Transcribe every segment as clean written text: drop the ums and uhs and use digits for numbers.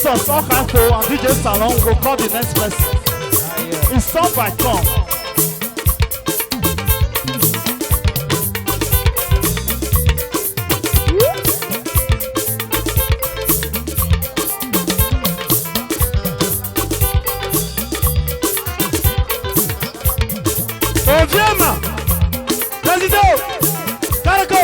us all Afile and DJ Salon will call the next person. It's song by Tom. Oviema, Presido, Jereke.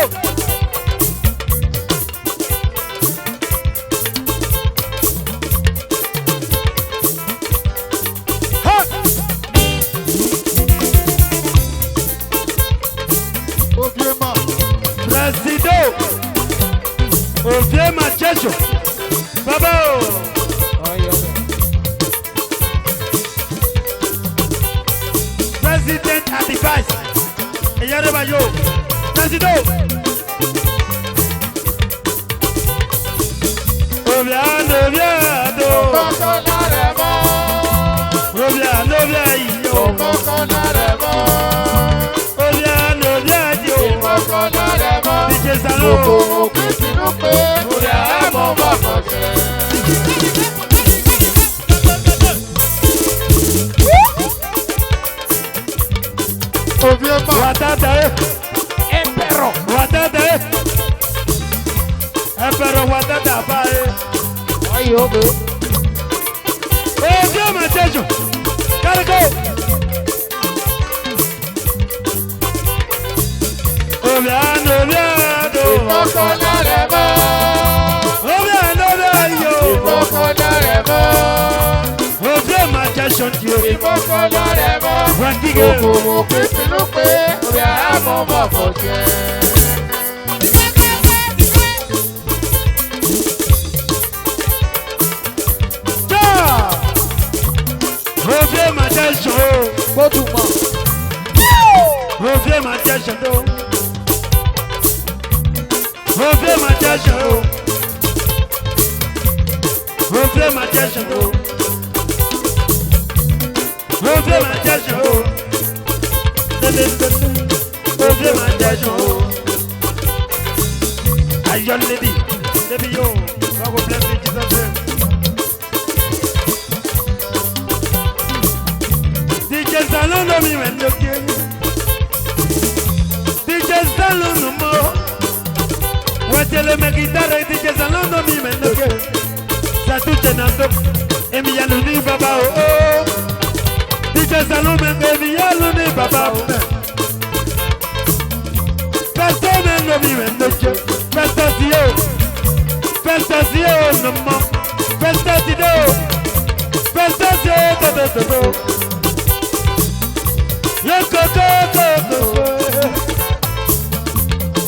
Presido, Oviema Checho, Babo. President and the vice. Eyareba yo. Presido. Oviano, Oviano. Oviano, Oviano. Oviano, Oviano. DJ Salon. Wadada, Empero, Wadada, Empero, Wadada, Bae. Oviema Checho, Jereke. Oviano, Oviano. Oviano, Oviano. Oviema Checho, Rankigo. Oviema Checho, Oviema Checho, Oviema Checho, Oviema Checho, Oviema Checho, Oviema Checho. I young lady, baby yo, God will bless you, Jesus name. DJ Salon no mi vendo que, DJ Salon no mo. Watele me guitarra y DJ Salon no mi vendo que. Sa tu tenando, Emiliano ni baba oh. DJ Salon me Emiliano ni baba oh. Personne no mi vendo que. Fantasio no mo. Fantasio.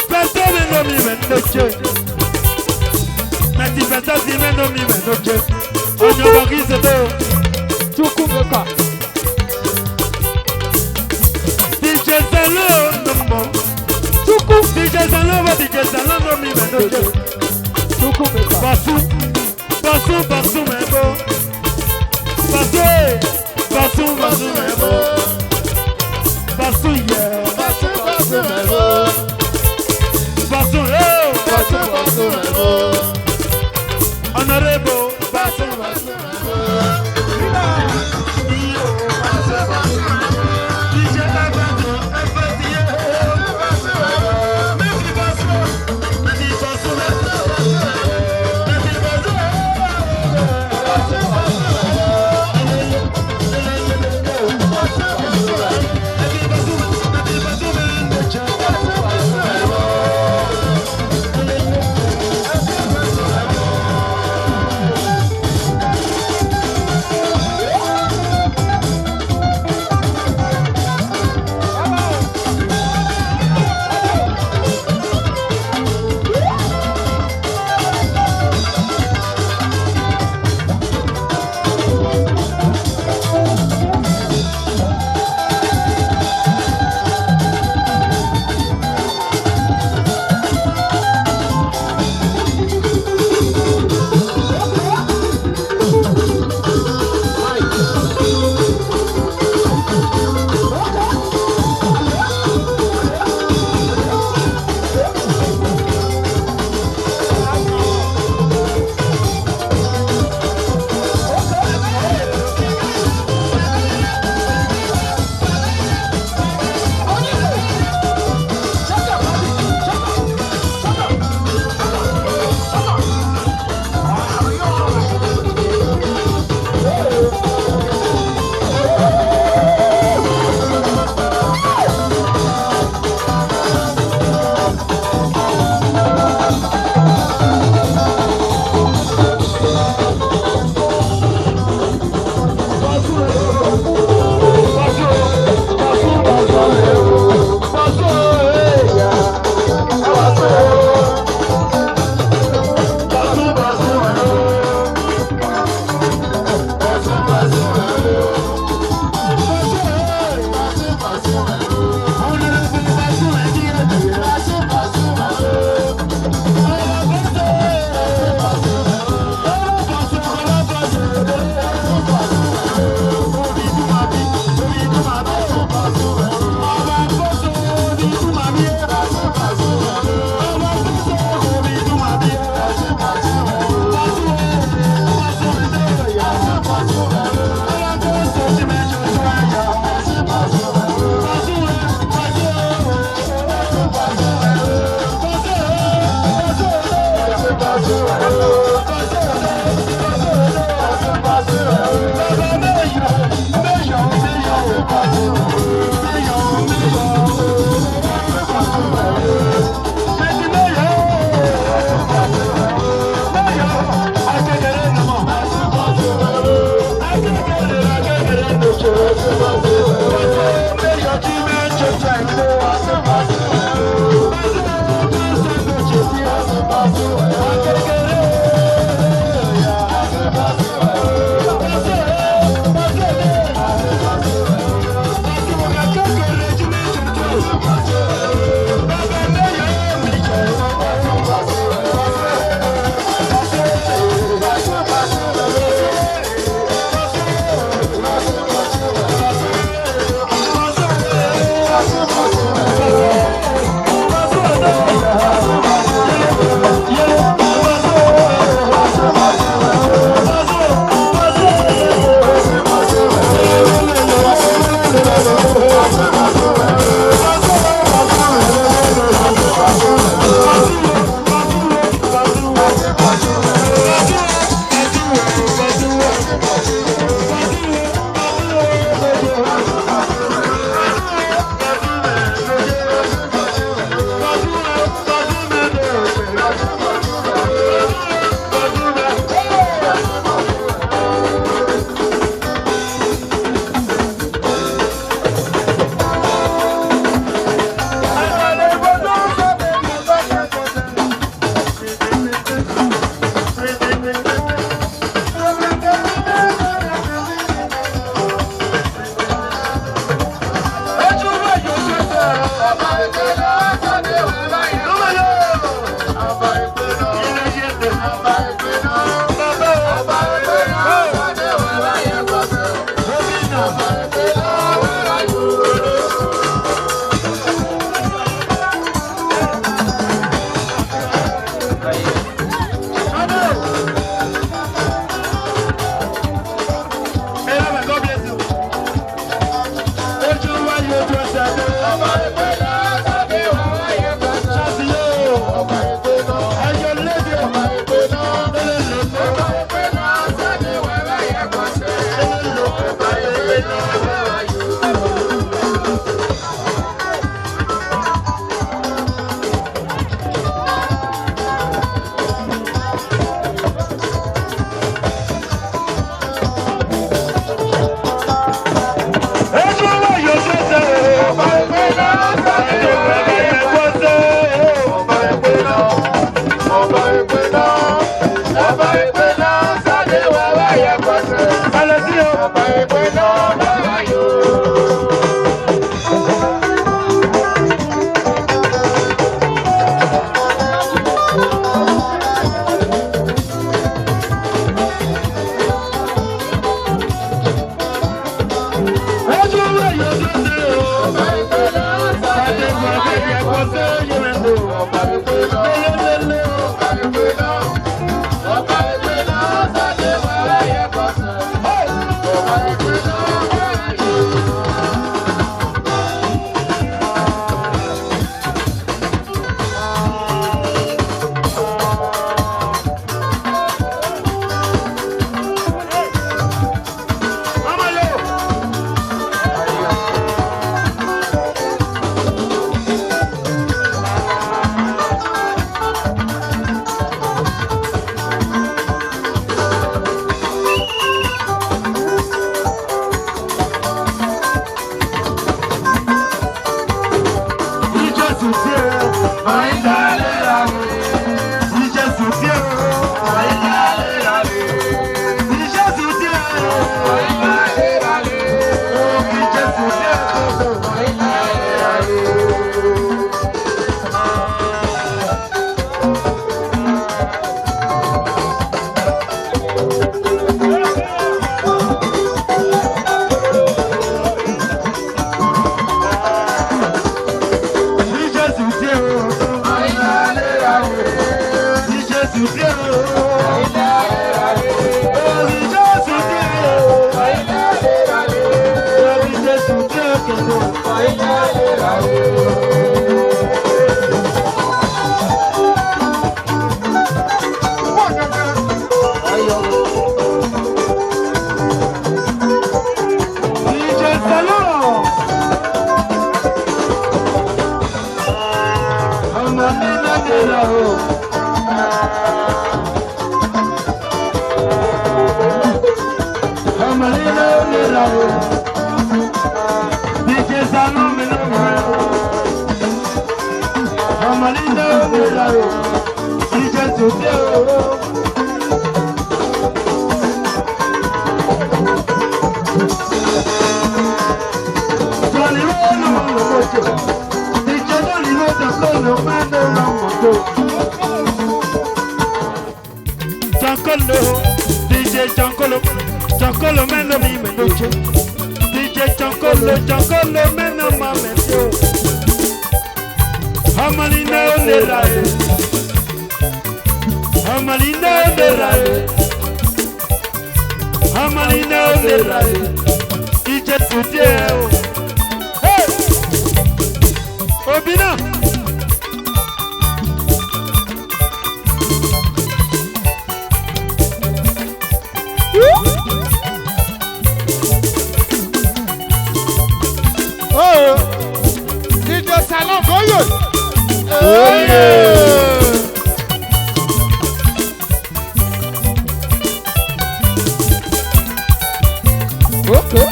Personne no mi vendo que. Mati fantasio no mi vendo que. Onyo bokise do. Chukumeka. DJ Salon no mo. DJ Salon no mi vendo que. Basu mebo. Basu mebo. Basu yeah. Basu mebo. Basu mebo. Honorable Basu mebo. What's up? salon goyo. Okay.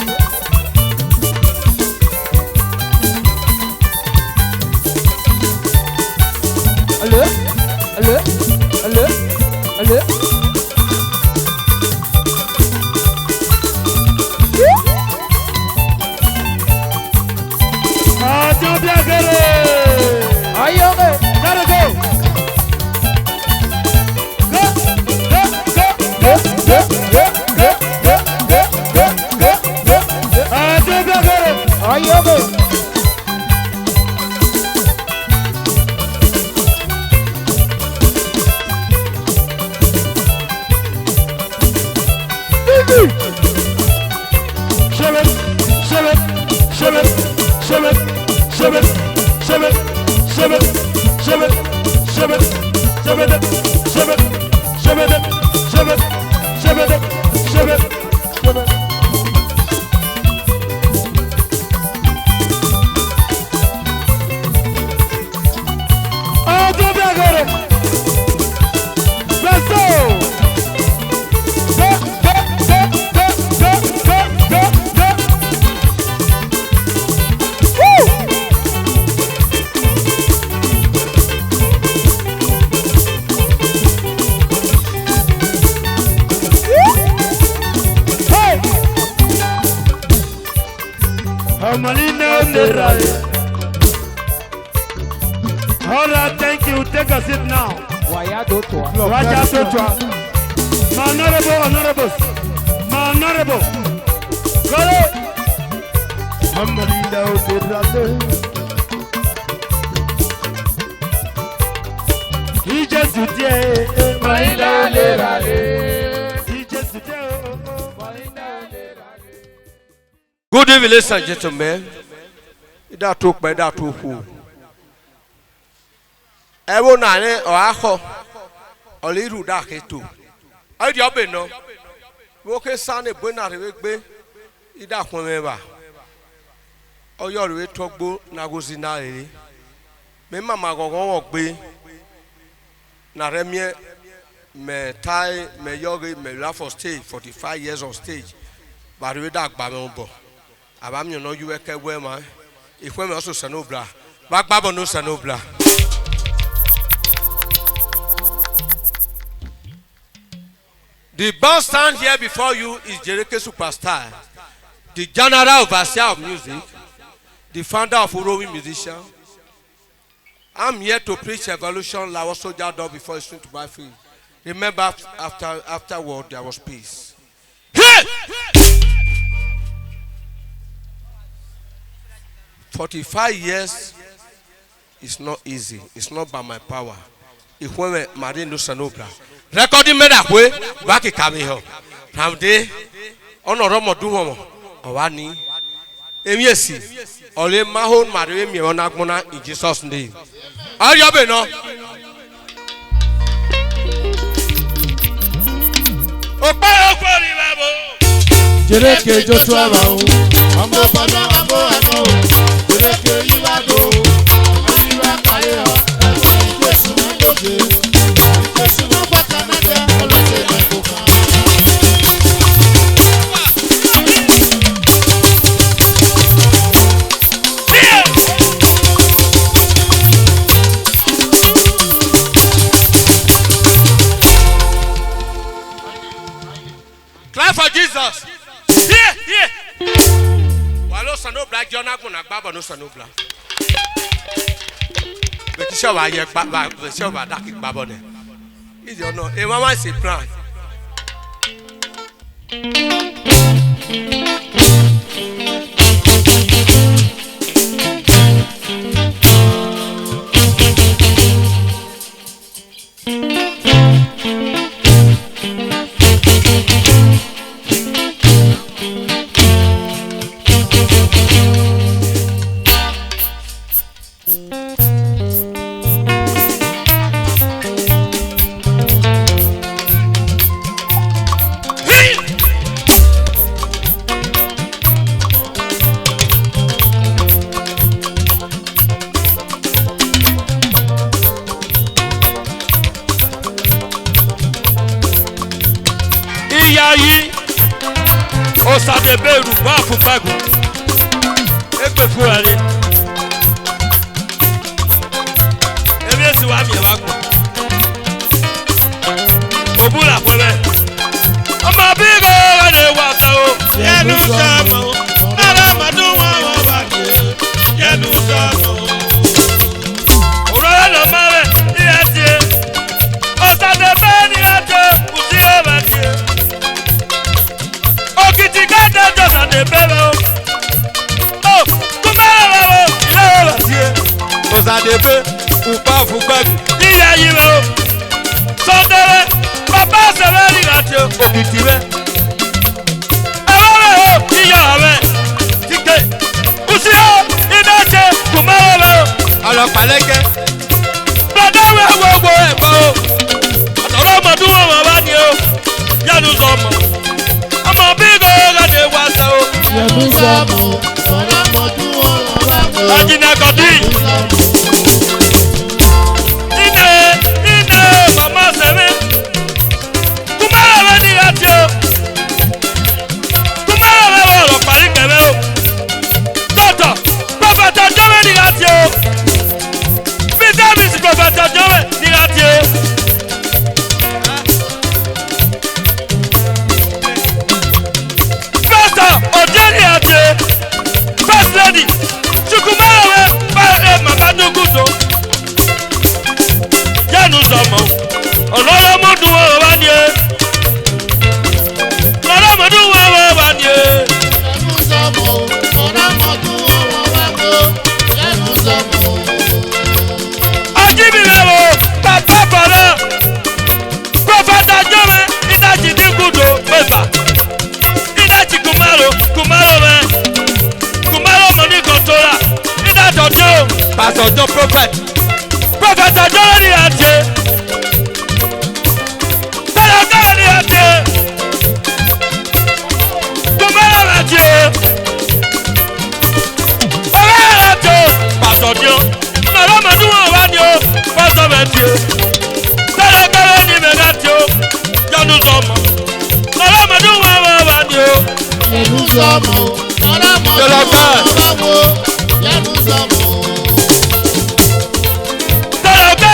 Allez. Adieu bien gueule. Aïe, okay. Gotta go. Adieu bien gueule. Aïe, okay. Alright, thank you. Take a seat now. Wayado toi. My honorable. Go ahead. He just today. Good evening, ladies and gentlemen. That took by that two who. Ewo nane o akọ oliru da ketu. Ayi di obe no. Wo ke sane bo na rewe gbe ida kun meba. Oyo rewe togbo na gozi na ere. Me mama gogon wo gbe na remie me tai me yogi me la for stage 45 years on stage. Ba rewe da gba me bo. Aba mi no you ke we ma. Ikwe me also sanobla. Ba gba bo no sanobla. The band stand here before you is Jereke Superstar, the general overseer of music, the founder of Urowi Musician. I'm here to preach evolution like what soldier done before he went to my field. Remember, afterward there was peace. Hey! 45 years is not easy. It's not by my power. If we marry no sanobra. Recording me that way, back it coming here. From there, on a romo do homo, or any. Emiesi, only my home marry me on Agmona in Jesus' name. Are you no? Jereke Joshua Mao, Ambo Pano, Ambo Ano, Jereke Yilado, Amaniwa Kaya, Jesu Mandoje, Jesu Mabakanade, Olose Makoka. Clap for Jesus. Here. Walo sanobla Jonah gonna baba no sanobla. But you show aye baba, show that kick baba ne. Is you know, e mama say plan. de beru wa fufagu egbe fuare ebe si wa mi wa ko obula kwebe ọmọ bigo wa de wa ta o yenu samo ara madu wa wa ba de yenu samo oro lo mare ile ti o ta de be ni ate uti o ba ti okiti ka de jo ta de be o o kuma wa o ile o ba ti o ta de be upa fupagu ile yi o so de baba se be ni ate okiti be ọlọpàlẹkẹ gbọdọwọ gbogbo ẹgbọ o àtọrọ ọmọdún wọn wá ní o yẹnu sọmọ ọmọ bí gògàdé wá sẹ o. yẹnu sọmọ ọ̀rọ̀ ọmọdún wọn wá ní o. ajínà kọ̀dí. iná màmá sẹ́mi kúmọ̀rọ̀ rẹ ní ìrántí o kúmọ̀rọ̀ rẹ wọ ọlọpàlẹkẹ rẹ o tọ̀tọ̀ pọfẹtọ jọwọ ní ìrántí o. Davis Professor Joe Nirati. Pastor Odeniate. First Lady Chukwumawe Mama Nugudo. Yanu Somo. Oloro modu wa ni e. Oloro modu wa ni e. Yanu Somo. Oloro modu wa ni e. Yanu Somo. Ajibirawo papa bala Professor Joe idaji digudo meba idaji kumaro me kumaro money controller idaji Joe Pastor Joe Professor Joe ni ate Talaka ni ate kumaro ate ate Pastor Joe Nara madu wa ni o Pastor Matthew Talaka ni megati o Yanu somo Nara madu wa ni o Yanu somo Nara madu wa Yanu somo Talaka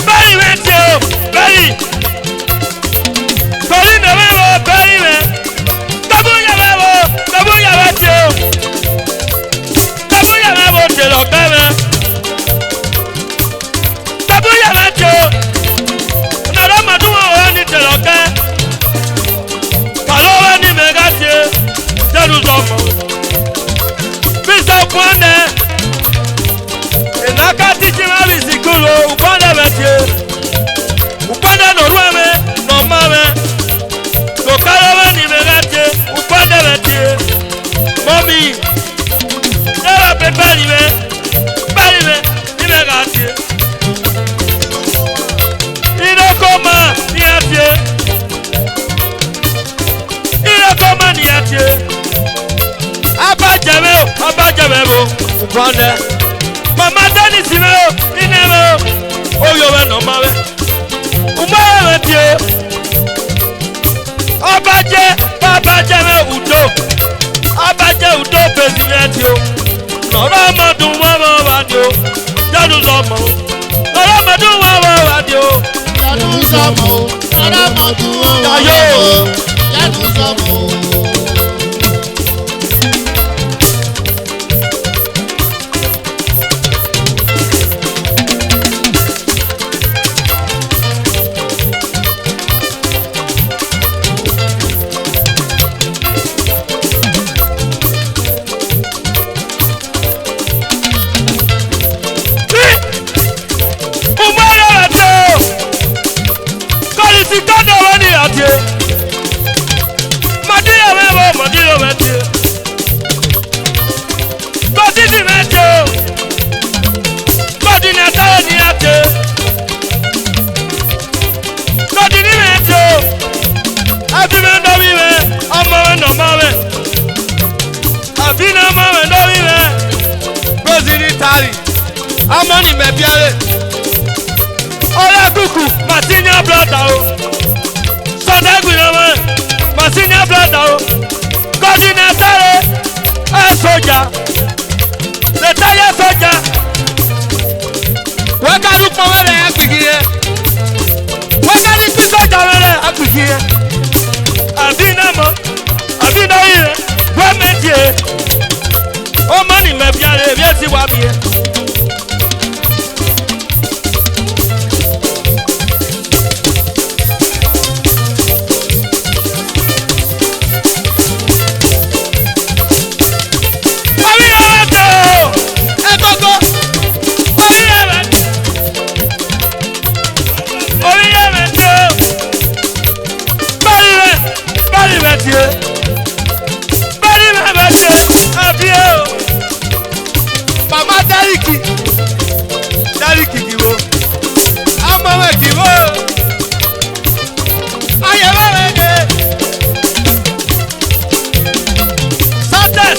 Bari Matthew Bari Kori na wewo bari me Tabuya Matthew Tabuya wewo telo bebe Tabuya Matthew Nara madu wa ni telo ke Palowa ni megati Yanu somo Bisa kwande Enaka titi mami sikulu upande metie upande norueme nomame Lokalawa ni megati upande metie Mommy Nera pe bali me ni megati Inokoma ni atie Inokoma ni atie Abajame mo upande Mama Dennis me ine me oyo we no mawe Umawe tie Abaje me udo president yo Nora madu wa ni o Yanu somo Nora madu wa ni o Yanu somo Nara madu wa Yanu somo Amoni mebiare Ola kuku Martinia brother o Sunday gwinama Monsignor brother, coordinator, a soldier, retired soldier. What can you come and here? What can you pick up here? I've been here. What made you? Oh, money, maybe yes, you are here. Mama Jereke kiwo, amawe kiwo, ayawe wege, success,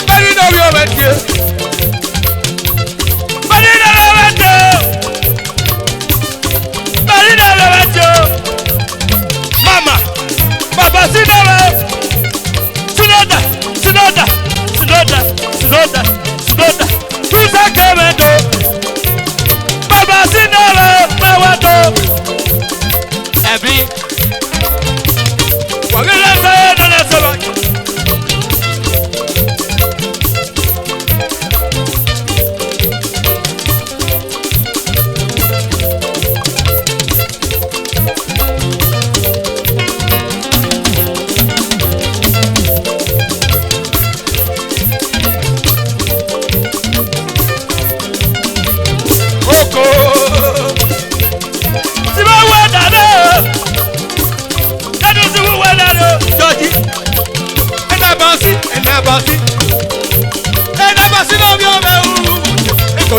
bari no we wege, bari no we wege, mama, baba sinawe. Sloda, Kusa Kemendo, Baba Sinara, Bawato, Every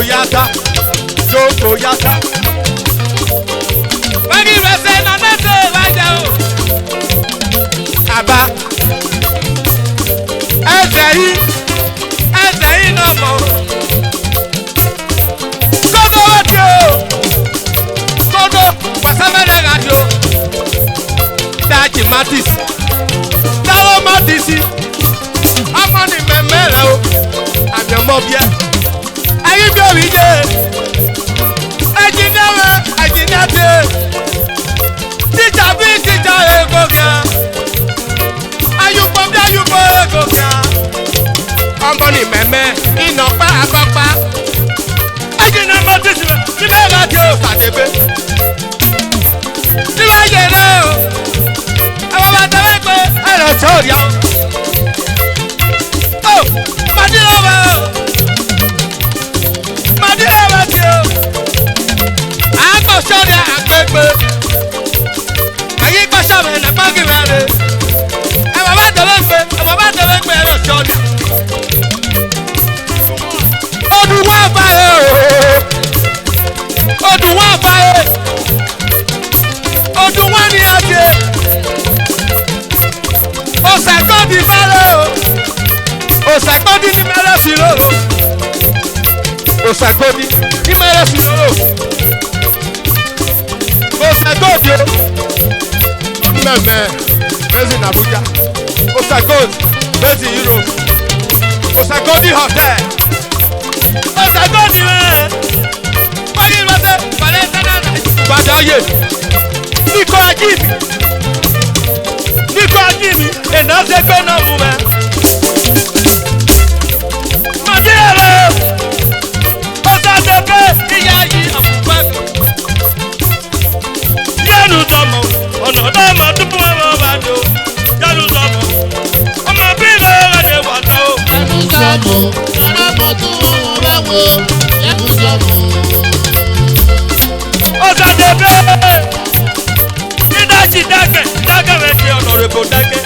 Yata, Joko Yata. When you say no, that's all. Aba, Ezei no more. Kodo radio, Kodo wasamele radio. Daji Matis, Dawo Matisi. Amani memele o, amyomobie. Ayi bi owi je, ajinate, tita bi tita ego bia, ayupo ego bia, ọmọni mẹmẹ iná pa àpapà, ajina mọtisi mẹ, nígbà láti o sàdébé, nígbà yẹrẹ o, àwọn bàtà wẹ́ pé ẹ̀rọ sọ̀rọ̀ yà ó, pàdé lọ́wọ́ o. Sọ́dọ̀ àgbẹ̀gbẹ̀ ẹ̀yìn gbọ́sọ̀ mi nà pọ́nkì mẹ́rin ẹ̀wọ̀n bá tẹ̀lé gbé ẹ̀rọ sọ́dọ̀ ọdún wọn fàyè ọdún wọn ní àjẹ òsàgbọ́dì mẹ́rẹ̀ òsàgbọ́dì ní mẹ́rẹ̀ sí lóró òsàgbọ́dì ní mẹ́rẹ̀ sí lóró. Osagodi Meme based in Abuja. Osagodi based in Europe. Osagodi Hotel. Osagodi man. Wagi wase Valentana Badaye. Niko Ajimi enaze pena mume. Madiere. Osadepe iyayi afufago. Yanu domo, ono domo tupu emo bado. Yanu domo, omo biro ade wata o. Yanu domo, domo tu omo bawo. Yanu domo. Osa debe, idachi dake wete honorable dake.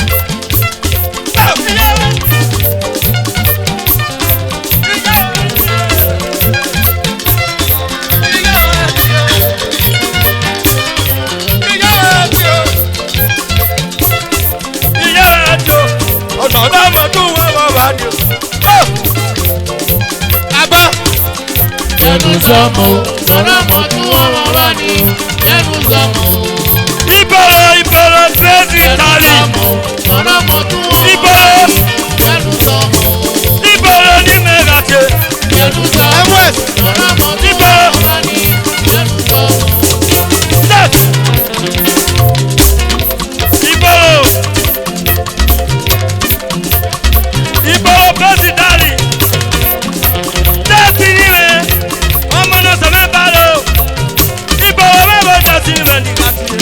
Yanu domo, domo tu omo bado. Yanu domo. Ibolo Fezi Tali. Ibolo ni Megate. Ibolo Fezi Tali. Dasi niwe. Omo no seme balo. Ibolo mebo dasi niwe ni kati.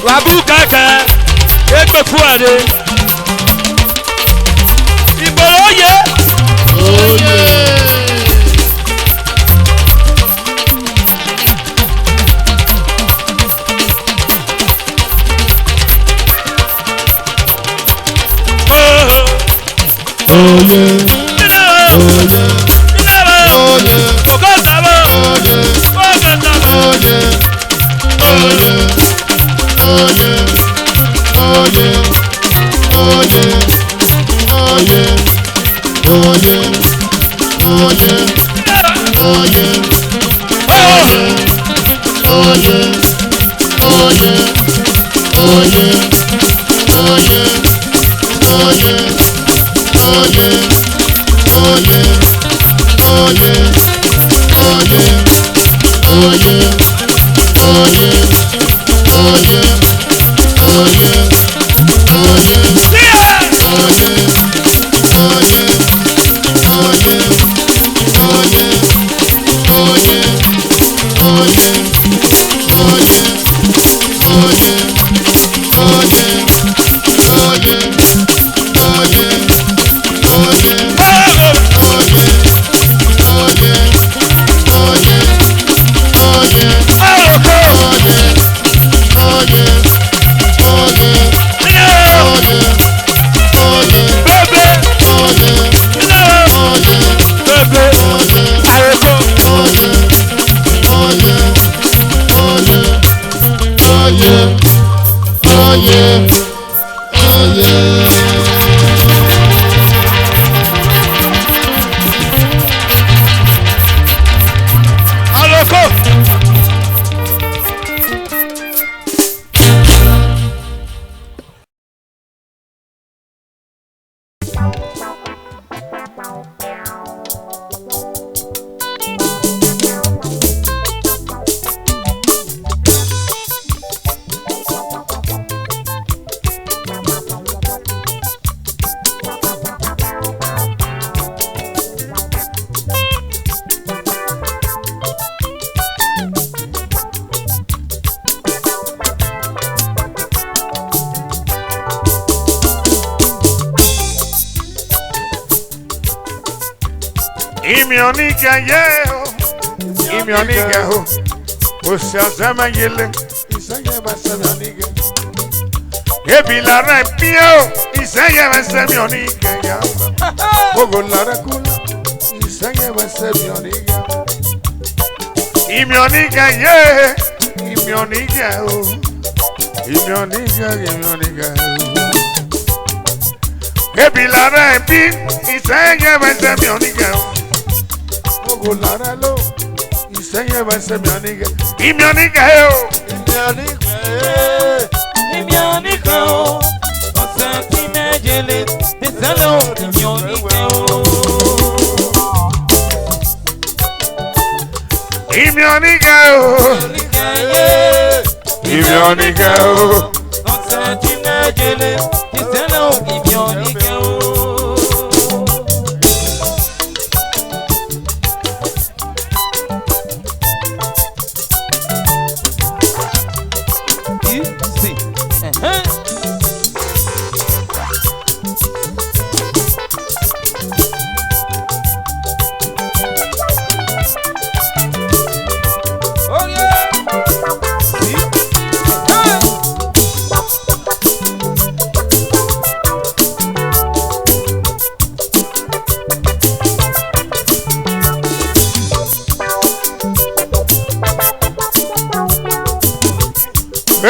Wabu kaka, eko fuade. Ibolo ye. Oh yeah. Imionika yeo, imionika ho. Osasama yele, isaya basamionika. Ebila repio, isaya basamionika ya. Ogo lara kula, isaya basamionika. Imionika ye, imionika ho. Imionika, imionika ho. Ebila repi, isaya basamionika ho. Ogo lara lo. Isaya basamionika. Imionika yo. Imionika o. Osatina jele. Desalo. Imionika o. Imionika yo. Imionika yo. Osatina jele. Desalo. Imionika o.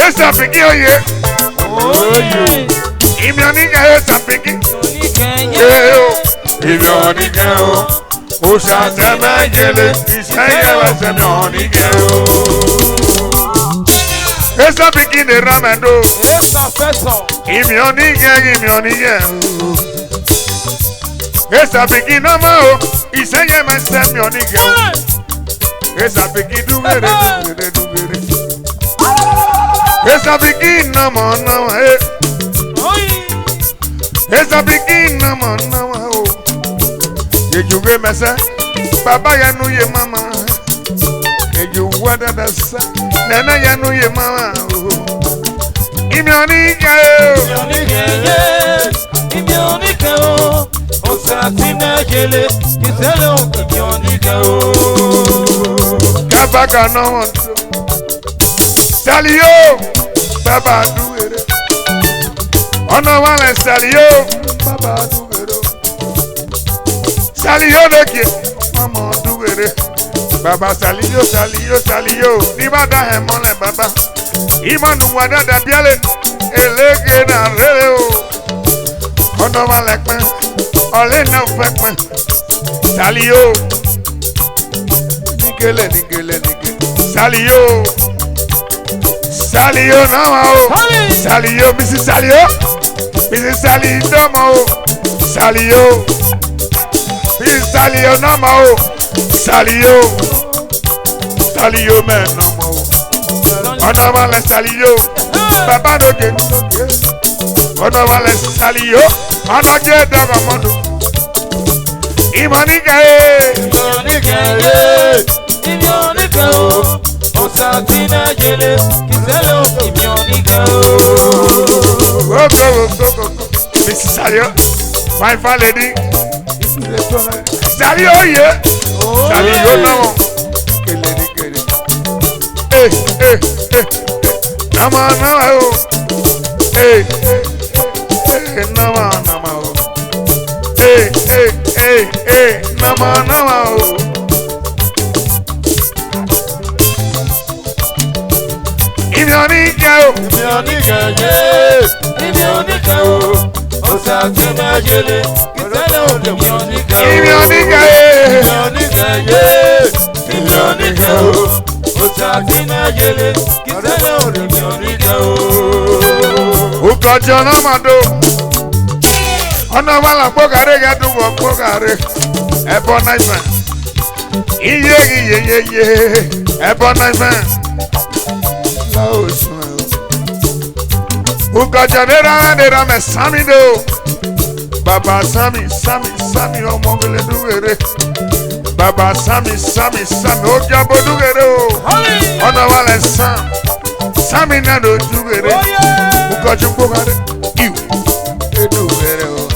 Esa piki oye. Imionika yo sapiki. Imionika yo. Osasama yele. Isaya basamionika yo. Esa piki ne ramado. Imionika, imionika yo. Esa piki nama o. Isaya basamionika yo. Esa piki dugere, dugere, dugere. Esa piki nama nama eh. Esa piki nama nama oh. Ye juge mesa, baba ya nu ye mama. Ye ju wadada sa, nana ya nu ye mama oh. Imionika oh. Imionika o. Osatina jele. Desalo. Imionika o. Kabaka no want to. Salio, Baba do it. Oh no one like Salio, Baba do it. Salio the kid, Mama do it. Baba Salio, Salio, Salio. Nibada hemole Baba. Imanu Wadada biale, elege na reo. Oh no one like me, ole no fuck me. Salio, nigele, nigele, nigele. Salio. Salio nama o. Salio, Mrs. Salio. Mrs. Salio nama o. Salio. Mrs. Salio nama o. Salio. Salio men nama o. Ọ̀nà wa lẹ Salio. Bàbá lóge. Ọ̀nà wa lẹ Salio. Ọ̀nà jẹ́ dọ́gba mọ́nu. Imionika ye. Imionika ye. Imionika o. Osatina jele. Desalo. Imionika o. Go. Mrs. Salio. My fine lady. Salio ye. Salio now. Nama o. Nama o. Nama o. Imionika o. Imionika ye. Imionika o. Osatina jele. Desalo. Imionika o. Imionika ye. Imionika ye. Imionika o. Osatina jele. Desalo. Imionika o. Ukojo na mado. Ona wala gbogare ga du wo gbogare. Ebo na ife. Iye. Ebo na ife. La osun. Ukojo nera me sami do. Baba Sami ọmọ gele dugere. Baba Sami o jabo dugere o. Ona wala Sami na do dugere. Ukojo gbogare. Edugere o.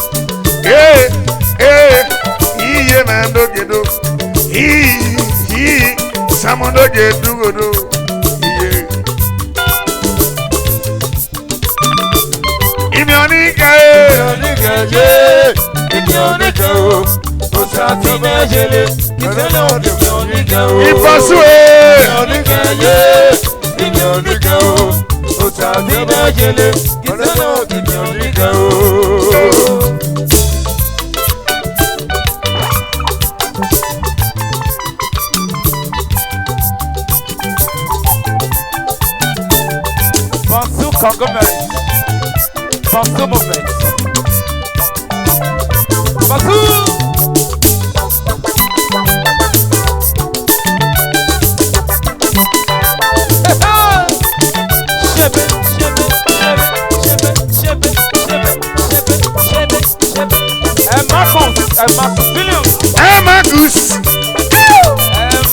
Iye man do gedo. Samono je dugodo. Imionika Bantu movement. Bantu.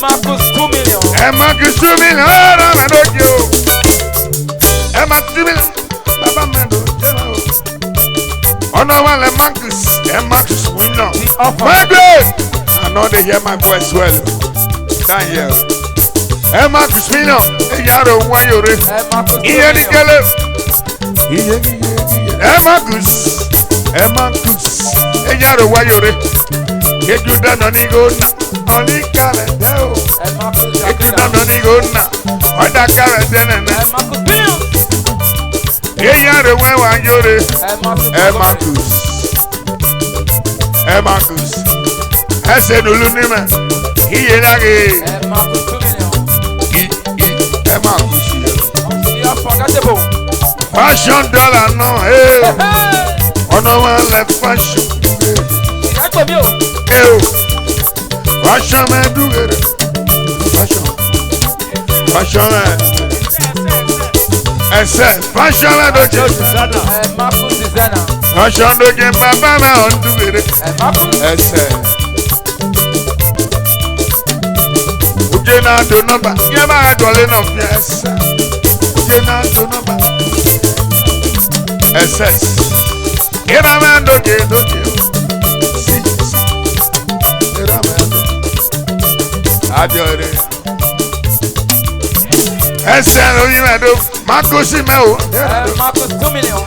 Marcus 2 million. Marcus 2 million. Marcus 2 million. Honor one Marcus. Marcus winner. My God. I know they hear my voice well. Not here. Marcus winner. Yaro wayore. Iye ni kele. Marcus. Marcus. Yaro wayore. Eju dano ni go na. Oni kale deo. Eju dano ni go na. Oda kale dene na. Yaro wayore. Marcus. Marcus. Ese dulu ni ma. Iye lage. Marcus 2 million. Marcus. You are forgettable. Fashion dollar no. Hey. Ono one left fashion. Fashion man do it. Fashion man. Fashion man do it. Fashion do it. Papa man do it. Ujena do number. Yema dole no yes. Ujena do number. SS. Yema man do it. Adore. Ese oyin me do. Marcus me o. Marcus 2 million.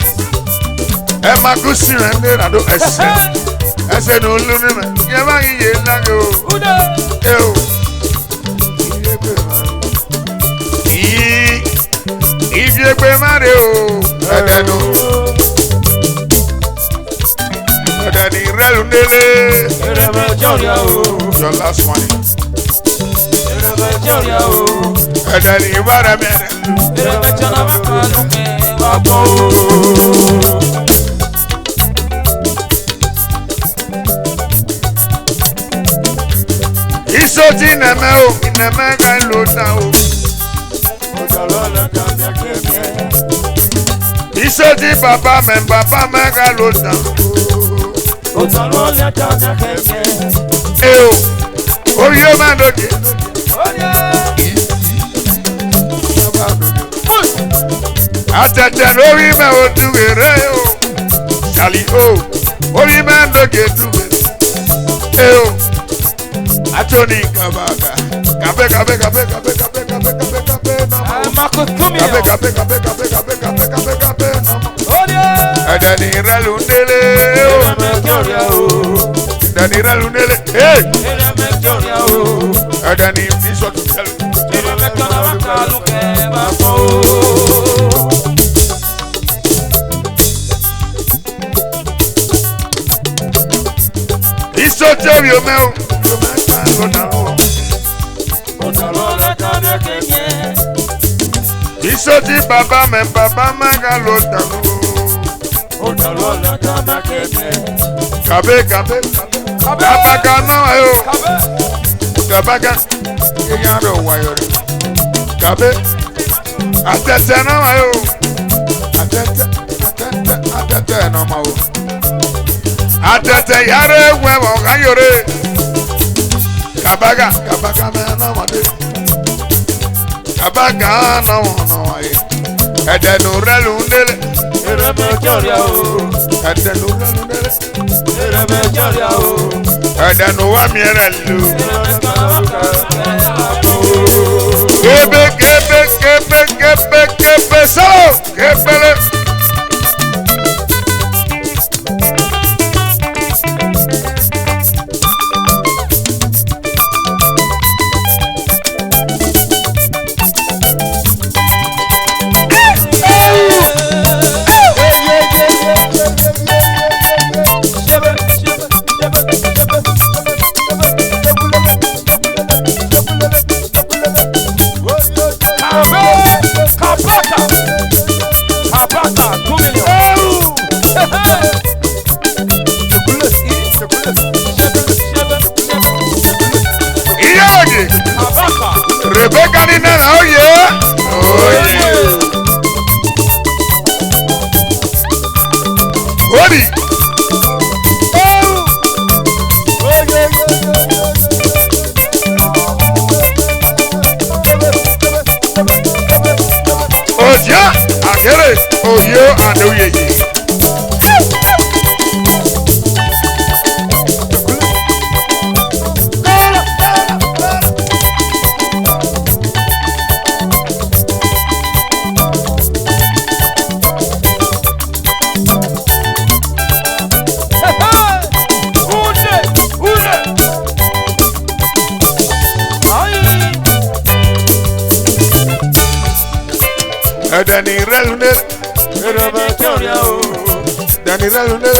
Marcus me do ese. Ese no lu ni me. Ye ma ye la go. O. Iye pe ma re o. Edenu. Edeni relu nele. Your last one. And then you were a man. He's so in a mouth in a man and low down. He's so deep, Papa man, Papa man, I low down. Oh, you man, okay. Atete lórí mẹ́ o dúwèrè o, ṣàlì o, orí mẹ́ ń dókè dúwèrè o, àtúní kàbàkà, kàbé kàbé kàbé kàbé kàbé kàbé kàbé kàbé nàmọ́, kàbé kàbé kàbé kàbé kàbé kàbé kàbé kàbé nàmọ́, ẹ̀dẹ̀ ní ìrẹ́lù ndélé o, ẹ̀dẹ̀ ní ìrẹ́lù ndélé ẹ̀dẹ̀ ní ìsọ̀tún tẹ̀lé. Tell you, man, it's so deep, Papa, man, Papa, Magalota. Cabe, Cabe, Cabaca, no, Cabaca, Yano, wire. Cabe, Atena, Atena, no, Atete yare huevo gayore. Kabaga, kabaga me no made. Kabaga no no ay. Edenu relundele. Erebe joria o. Edenu relundele. Erebe joria o. ẹ̀dẹ̀nu wá mi rẹ̀ lù. Kébé kébé kébé kébé kébé sọ̀rọ̀ kébélé. Rebecca Nina, oh yeah, oh yeah. Odi. Oja, akere, oyo and oyeyi. Dani relune, Dani relune,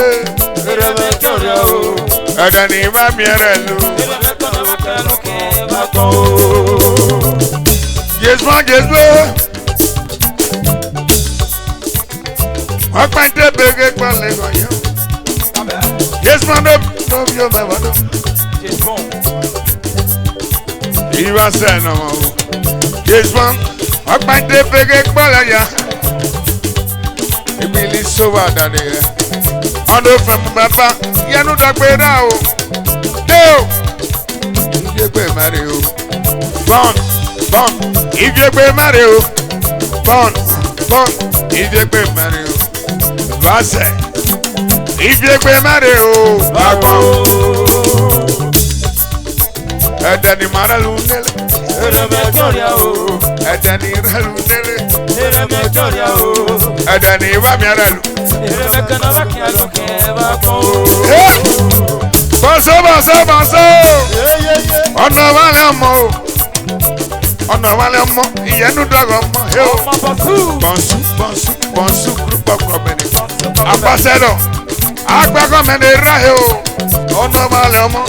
Dani va mierelu. Yes man, yes man. Wakante bege kwa lego yo. Yes man, no yo me va no. Iba se no. Yes man. Wakante bege kwa la ya. Ibili so wa dade ya. Ondo femu baba yanu dagbera o. Deo. Ijegbe mare o. Bon. Ijegbe mare o. Bon. Ijegbe mare o. Vase. Ijegbe mare o. Bagbon. Edeni mara lunele. Edeni relunele. Edeni wa mi relu. Bonso. Ọ̀nà wálé ọmọ ìyẹnu dọ̀gọ̀ ọmọ. Bonsu group of company. Ambassador. Agba company rahe o. Ọ̀nà wálé ọmọ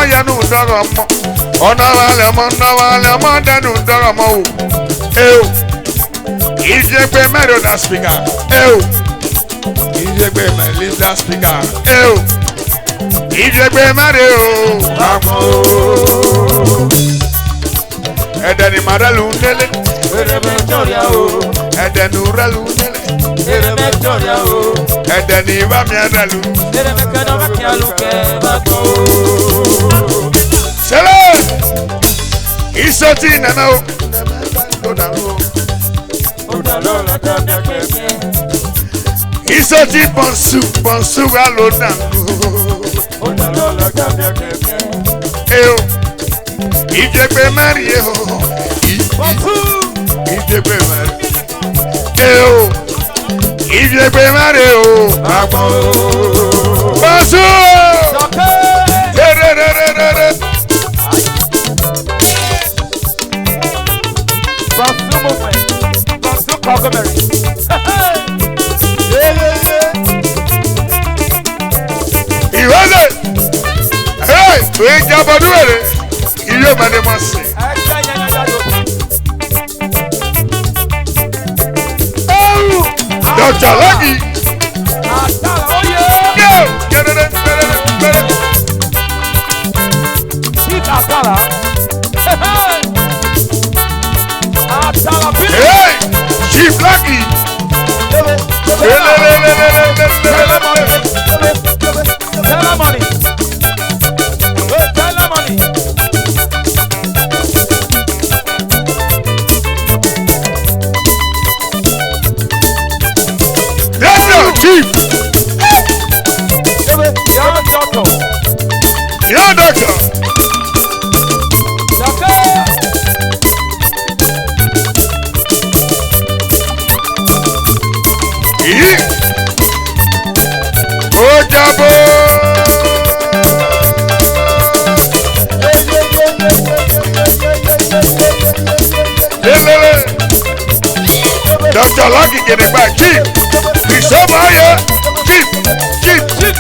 ìyẹnu dọ̀gọ̀ ọmọ. Ọ̀nà wálé ọmọ dẹnu dọ̀gọ̀ ọmọ o. Ìjẹgbẹ́ mẹ́rin ọ̀dà speaker. Ìjẹgbẹ́ mẹ́rin ọ̀dà speaker. Ìjẹgbẹ́ mẹ́rin o. Edeni maralu nele. Edeni uralu nele. Edeni vami aralu. Sele. Isoti nana o. Isoti bonsu alo nana. Ìjẹgbẹ́ mẹ́rin yẹ o. Ìjẹgbẹ́ mẹ́rin. Ìjẹgbẹ́ mẹ́rin o. Bọ́sù. Ìwọ́lẹ̀. Tó ń jábọ̀ dúró rẹ̀. Ilé ọmọdé mọ̀ sí. Dr. Lucky. Hey, Chief Lucky. Chief. Yo, Ojabo. Lelele. Dr. Lucky getting back. Chief. Bisobaye. Chief.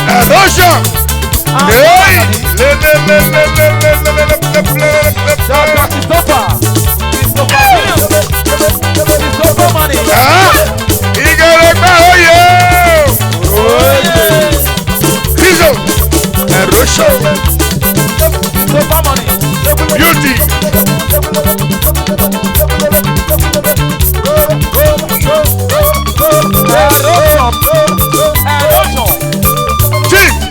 Attention! Hey! Beauty! Chief!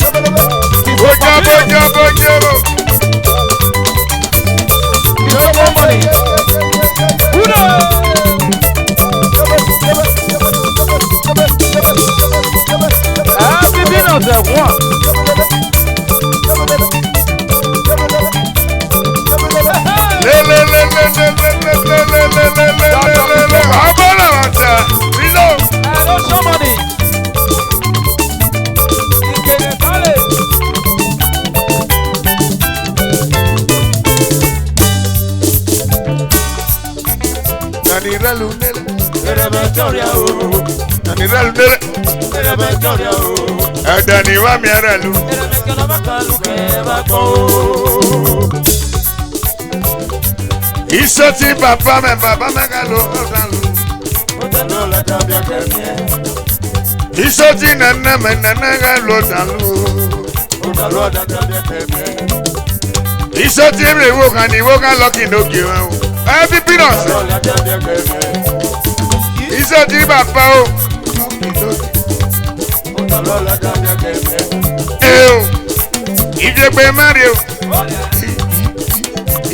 Ojabo. Adani wa mi aralu. Isoti baba me galo. Isoti nana me galo dalu. Isoti me wo kan lucky no give o. Every peanut. Isoti baba o. Ìjẹgbẹ́ Mario.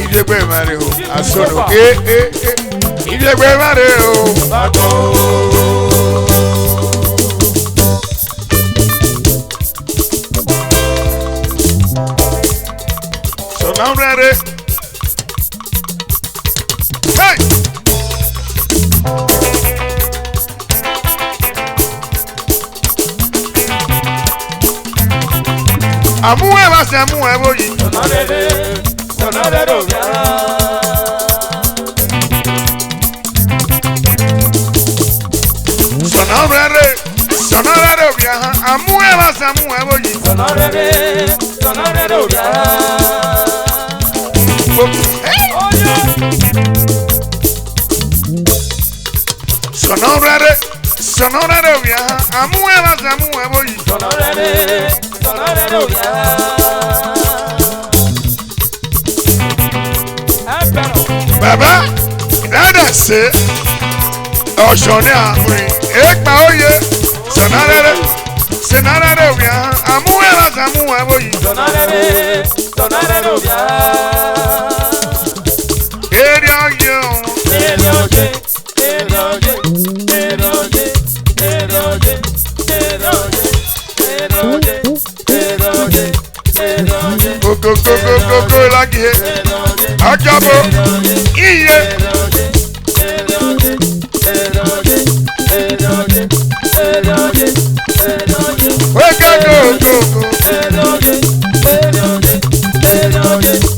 Ìjẹgbẹ́ Mario. Asono. Ìjẹgbẹ́ Mario. So now ready. Hey! Amuwe basi amuwe boyi. Sonarere obia. Sonarere obia. Amuwe basi amuwe boyi. Sonarere obia. Sonarere obia. Amuwe basi amuwe boyi. Baba, dada se ọ̀ṣọ́ni àmúrin ẹ̀gbà oyè sonarere òbíà àmúwẹ̀ láti àmúwẹ̀ bóyì. Sonarere òbíà. Èrè ọ̀yẹ́ òun. Èrè ọ̀jẹ̀. Kókó lágìé. Ajabo. Iye. Go.